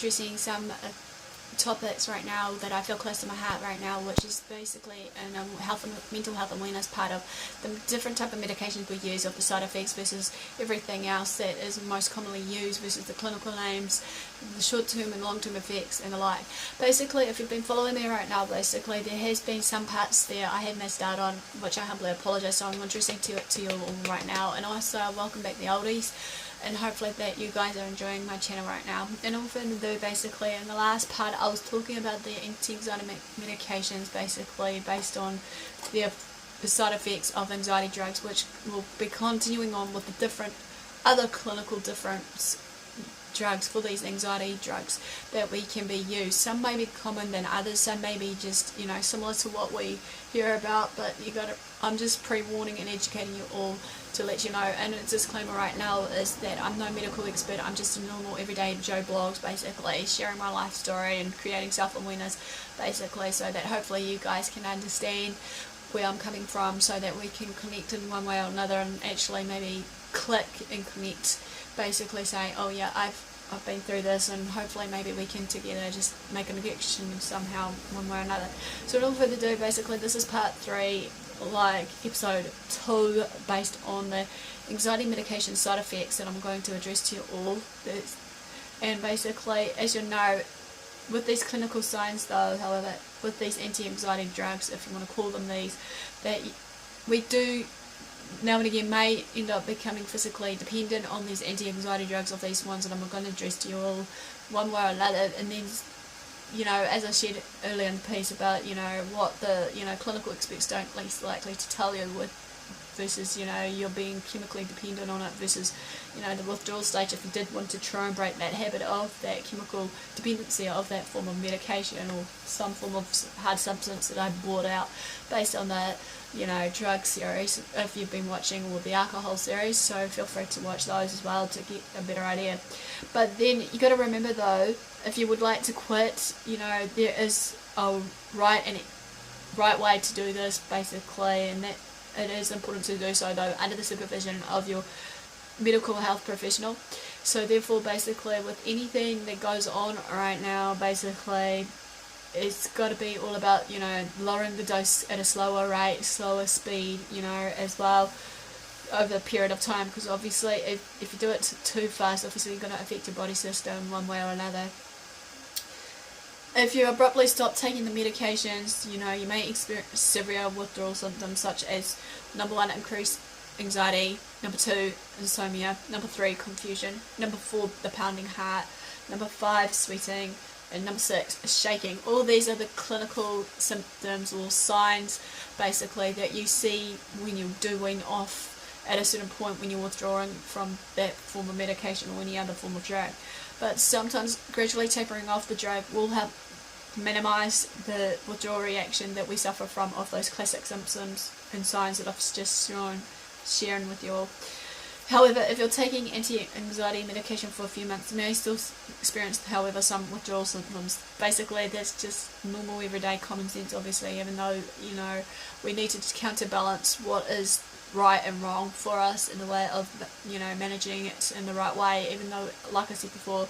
addressing some topics right now that I feel close to my heart right now, which is basically in health and mental health awareness part of the different type of medications we use, of the side effects versus everything else that is most commonly used, versus the clinical names, the short-term and long-term effects and the like. Basically, if you've been following me right now, basically there has been some parts there I have missed out on, which I humbly apologise, so I'm addressing to you all right now. And also welcome back the oldies, and hopefully that you guys are enjoying my channel right now. And all further ado, basically in the last part I was talking about the anti-anxiety medications, basically based on the side effects of anxiety drugs, which will be continuing on with the different other clinical different drugs for these anxiety drugs that we can be used. Some may be common than others, some may be just, you know, similar to what we hear about, but you gotta, I'm just pre-warning and educating you all to let you know. And a disclaimer right now is that I'm no medical expert, I'm just a normal everyday Joe blogs, basically sharing my life story and creating self-awareness, basically, so that hopefully you guys can understand where I'm coming from, so that we can connect in one way or another, and actually maybe click and connect, basically say, oh yeah, I've been through this, and hopefully maybe we can together just make a connection somehow, one way or another. So without further ado, basically this is part 3, like episode 2, based on the anxiety medication side effects that I'm going to address to you all. And basically, as you know, with these clinical signs though, however, with these anti-anxiety drugs, if you want to call them these, that we do now and again may end up becoming physically dependent on these anti-anxiety drugs, of these ones that I'm going to address to you all one way or another. And then, you know, as I shared earlier in the piece about, you know, what the, you know, clinical experts don't least likely to tell you, with versus, you know, you're being chemically dependent on it, versus, you know, the withdrawal stage, if you did want to try and break that habit of that chemical dependency of that form of medication or some form of hard substance that I brought out based on the, you know, drug series, if you've been watching, or the alcohol series, so feel free to watch those as well to get a better idea. But then you got to remember though, if you would like to quit, you know, there is a right way to do this, basically, and that it is important to do so though under the supervision of your medical health professional. So therefore, basically, with anything that goes on right now, basically it's got to be all about, you know, lowering the dose at a slower rate, slower speed, you know, as well, over a period of time, because obviously if you do it too fast, obviously you're going to affect your body system one way or another. If you abruptly stop taking the medications, you know, you may experience severe withdrawal symptoms such as, number 1, increased anxiety, number 2, insomnia, number 3, confusion, number 4, the pounding heart, number 5, sweating, and number 6 is shaking. All these are the clinical symptoms or signs, basically, that you see when you're doing off at a certain point, when you're withdrawing from that form of medication or any other form of drug. But sometimes gradually tapering off the drug will help minimise the withdrawal reaction that we suffer from of those classic symptoms and signs that I've just sharing with you all. However, if you're taking anti-anxiety medication for a few months, you may still experience, however, some withdrawal symptoms. Basically, that's just normal everyday common sense, obviously, even though, you know, we need to counterbalance what is right and wrong for us in the way of, you know, managing it in the right way, even though, like I said before,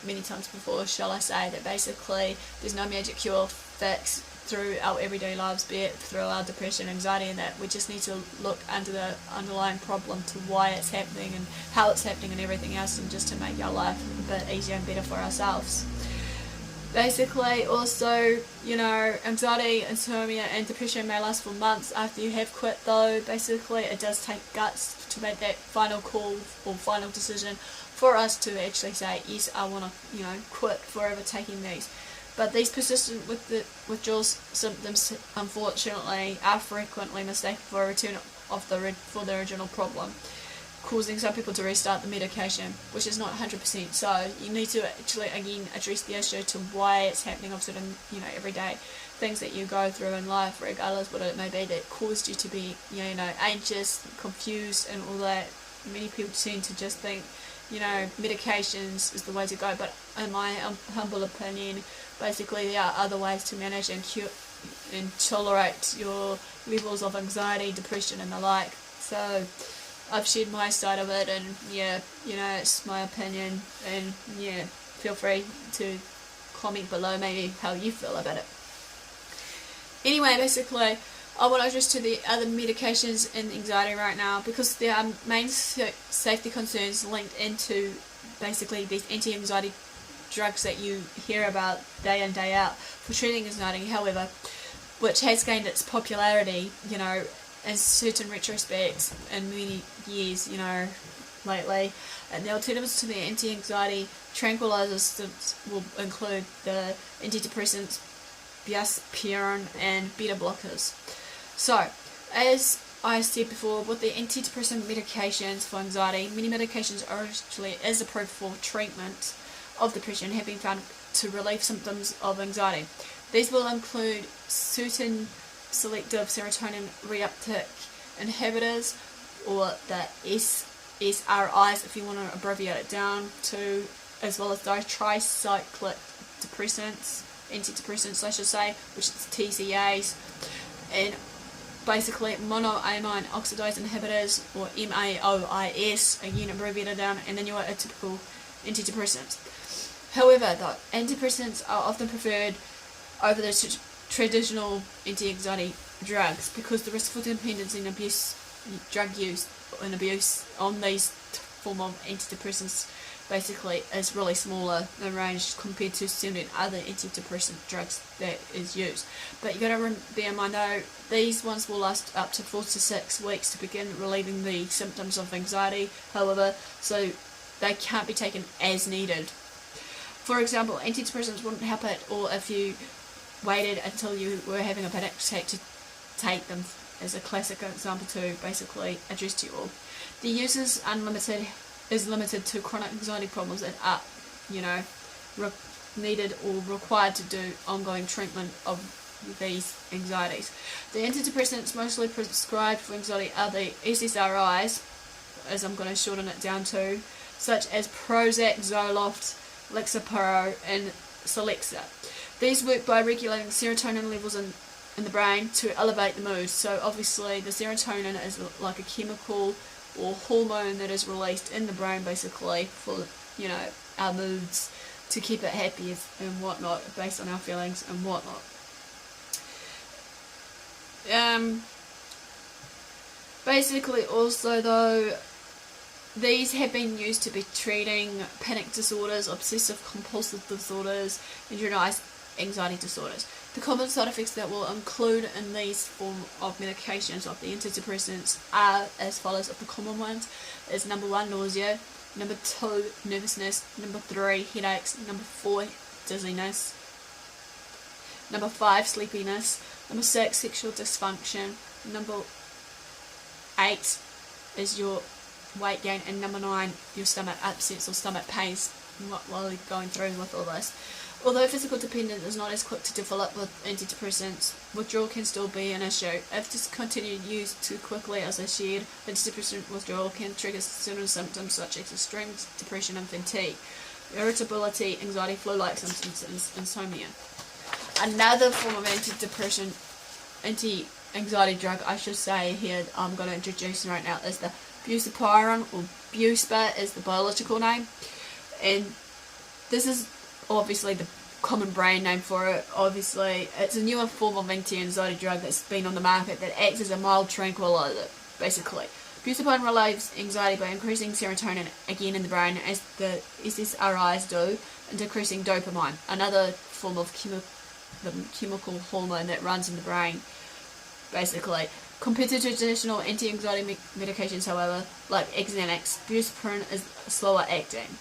many times before, shall I say, that basically there's no magic cure fix through our everyday lives, be it through our depression, anxiety, and that. We just need to look under the underlying problem to why it's happening and how it's happening and everything else, and just to make our life a bit easier and better for ourselves. Basically, also, you know, anxiety, insomnia and depression may last for months after you have quit though. Basically, it does take guts to make that final call or final decision for us to actually say, yes, I want to, you know, quit forever taking these. But these persistent withdrawal symptoms, unfortunately, are frequently mistaken for a return of for the original problem, causing some people to restart the medication, which is not 100%. So you need to actually again address the issue to why it's happening of certain, you know, everyday things that you go through in life, regardless what it may be, that caused you to be, you know, anxious, confused, and all that. Many people tend to just think, you know, medications is the way to go, but in my humble opinion, basically there are other ways to manage and cure and tolerate your levels of anxiety, depression and the like. So I've shared my side of it, and yeah, you know, it's my opinion, and yeah, feel free to comment below maybe how you feel about it. Anyway, basically, I want to address to the other medications in anxiety right now, because there are main safety concerns linked into basically these anti-anxiety drugs that you hear about day in day out for treating anxiety, however, which has gained its popularity, you know, in certain retrospects in many years, you know, lately. And the alternatives to the anti-anxiety tranquilizers will include the antidepressants, buspirone, and beta blockers. So, as I said before, with the antidepressant medications for anxiety, many medications are actually is approved for treatment of depression have been found to relieve symptoms of anxiety. These will include certain selective serotonin reuptake inhibitors, or the SSRIs if you want to abbreviate it down to, as well as tricyclic antidepressants I should say, which is TCAs, and basically monoamine oxidase inhibitors, or MAOIs, again abbreviated down, and then your atypical antidepressants. However, the antidepressants are often preferred over the traditional anti-anxiety drugs because the risk for dependence and abuse, drug use and abuse on these form of antidepressants basically is really smaller in range compared to certain other antidepressant drugs that is used. But you got to bear in mind though, these ones will last up to 4 to 6 weeks to begin relieving the symptoms of anxiety, however, so they can't be taken as needed. For example, antidepressants wouldn't help at all if you waited until you were having a panic attack to take them, as a classic example to basically address to you all. The use is limited to chronic anxiety problems that are, you know, needed or required to do ongoing treatment of these anxieties. The antidepressants mostly prescribed for anxiety are the SSRIs, as I'm going to shorten it down to, such as Prozac, Zoloft, Lexapro, and Celexa. These work by regulating serotonin levels in the brain to elevate the mood. So obviously the serotonin is like a chemical or hormone that is released in the brain basically for, you know, our moods, to keep it happy and whatnot, based on our feelings and whatnot. Basically also though, these have been used to be treating panic disorders, obsessive compulsive disorders, and generalized anxiety disorders. The common side effects that will include in these form of medications of the antidepressants are as follows of the common ones is: number 1, nausea; number 2, nervousness; number 3, headaches; number 4, dizziness; number 5, sleepiness; number 6, sexual dysfunction; number 8 is your weight gain; and number 9, your stomach upsets or stomach pains while you're going through with all this. Although physical dependence is not as quick to develop with antidepressants, withdrawal can still be an issue. If discontinued use too quickly, as I shared, antidepressant withdrawal can trigger certain symptoms such as extreme depression and fatigue, irritability, anxiety, flu-like symptoms, and insomnia. Another form of anti-anxiety drug, I should say here, I'm going to introduce right now, is the buspirone, or Buspa is the biological name, and this is obviously the common brand name for it. Obviously it's a newer form of anti-anxiety drug that's been on the market that acts as a mild tranquilizer. Basically, buspirone relieves anxiety by increasing serotonin again in the brain, as the SSRIs do, and decreasing dopamine, another form of chemical hormone that runs in the brain. Basically, compared to traditional anti-anxiety medications, however, like Xanax, buspirone is slower acting.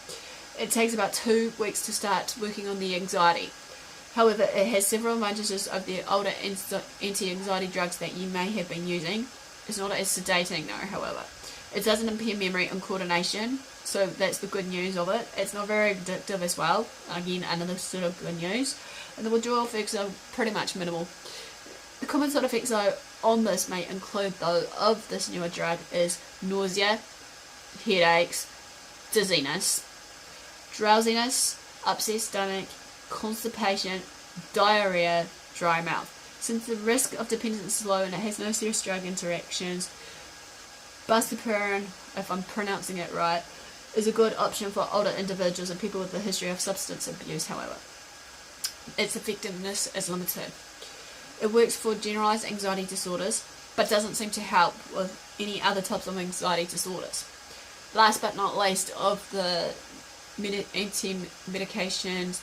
It takes about 2 weeks to start working on the anxiety. However, it has several advantages of the older anti-anxiety drugs that you may have been using. It's not as sedating though, however. It doesn't impair memory and coordination, so that's the good news of it. It's not very addictive as well. Again, another sort of good news. And the withdrawal effects are pretty much minimal. The common side effects though on this may include though of this newer drug is nausea, headaches, dizziness, drowsiness, upset stomach, constipation, diarrhea, dry mouth. Since the risk of dependence is low and it has no serious drug interactions, buspirone, if I'm pronouncing it right, is a good option for older individuals and people with a history of substance abuse, however. Its effectiveness is limited. It works for generalized anxiety disorders, but doesn't seem to help with any other types of anxiety disorders. Last but not least, of the anti-medications,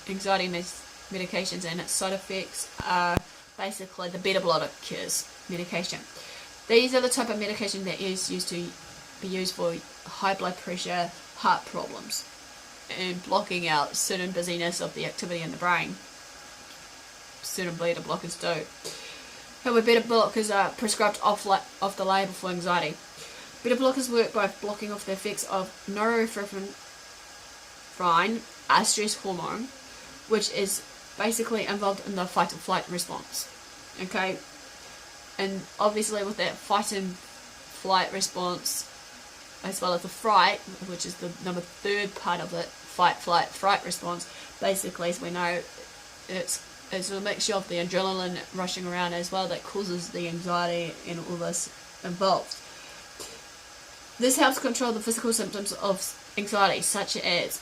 anxiety medications and its side effects are basically the beta blockers medication. These are the type of medication that is used to be used for high blood pressure, heart problems, and blocking out certain busyness of the activity in the brain. Certain beta blockers do. However, beta blockers are prescribed off the label for anxiety. Beta blockers work by blocking off the effects of norepinephrine, a stress hormone, which is basically involved in the fight or flight response. Okay? And obviously with that fight and flight response, as well as the fright, which is the third part of it, fight, flight, fright response, basically, as we know, it's a mixture of the adrenaline rushing around as well that causes the anxiety and all this involved. This helps control the physical symptoms of anxiety, such as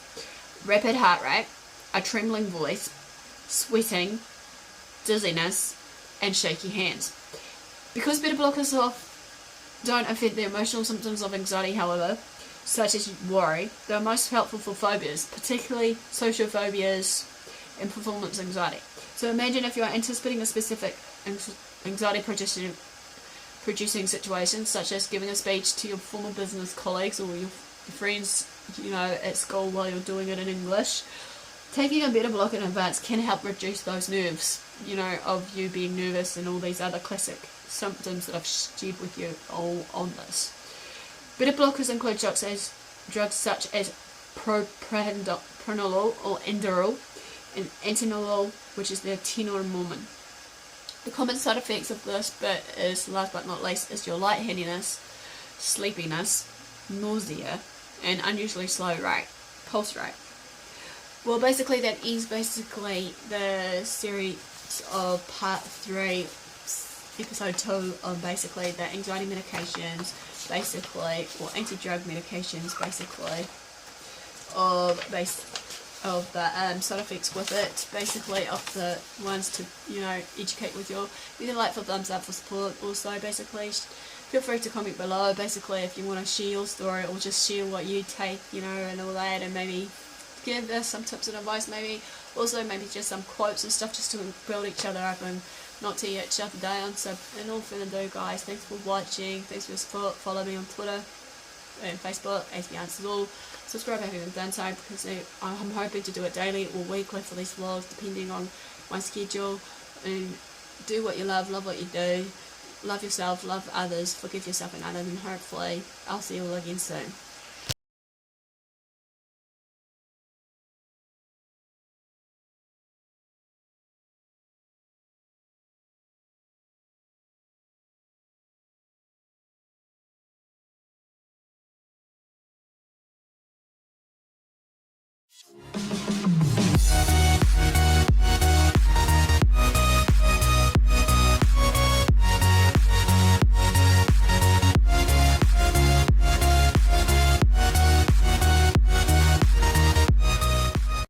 rapid heart rate, a trembling voice, sweating, dizziness, and shaky hands. Because beta blockers don't affect the emotional symptoms of anxiety, however, such as worry, they are most helpful for phobias, particularly social phobias and performance anxiety. So imagine if you are anticipating a specific anxiety producing situation, such as giving a speech to your former business colleagues or your friends, at school while you're doing it in English. Taking a beta blocker in advance can help reduce those nerves, of you being nervous and all these other classic symptoms that I've shared with you all on this. Beta blockers include drugs such as propranolol or Inderal, and atenolol, which is the atenomorphin. The common side effects of this bit is, last but not least, is your lightheadedness, sleepiness, nausea, and unusually slow pulse rate. Well, basically that is basically the series of part 3, episode 2 of basically the anxiety medications, or anti-drug medications, of the side effects with it, of the ones to, educate with you. You can like for thumbs up for support. Also, feel free to comment below, if you want to share your story or just share what you take, and all that, and maybe give us some tips and advice, maybe just some quotes and stuff, just to build each other up and not tear each other down. So, in all further ado, guys, thanks for watching, thanks for your support. Follow me on Twitter and Facebook, AspieAnswersAll. Subscribe if you haven't done so, because I'm hoping to do it daily or weekly for these vlogs, depending on my schedule. And do what you love what you do, love yourself, love others, forgive yourself and others, and hopefully I'll see you all again soon.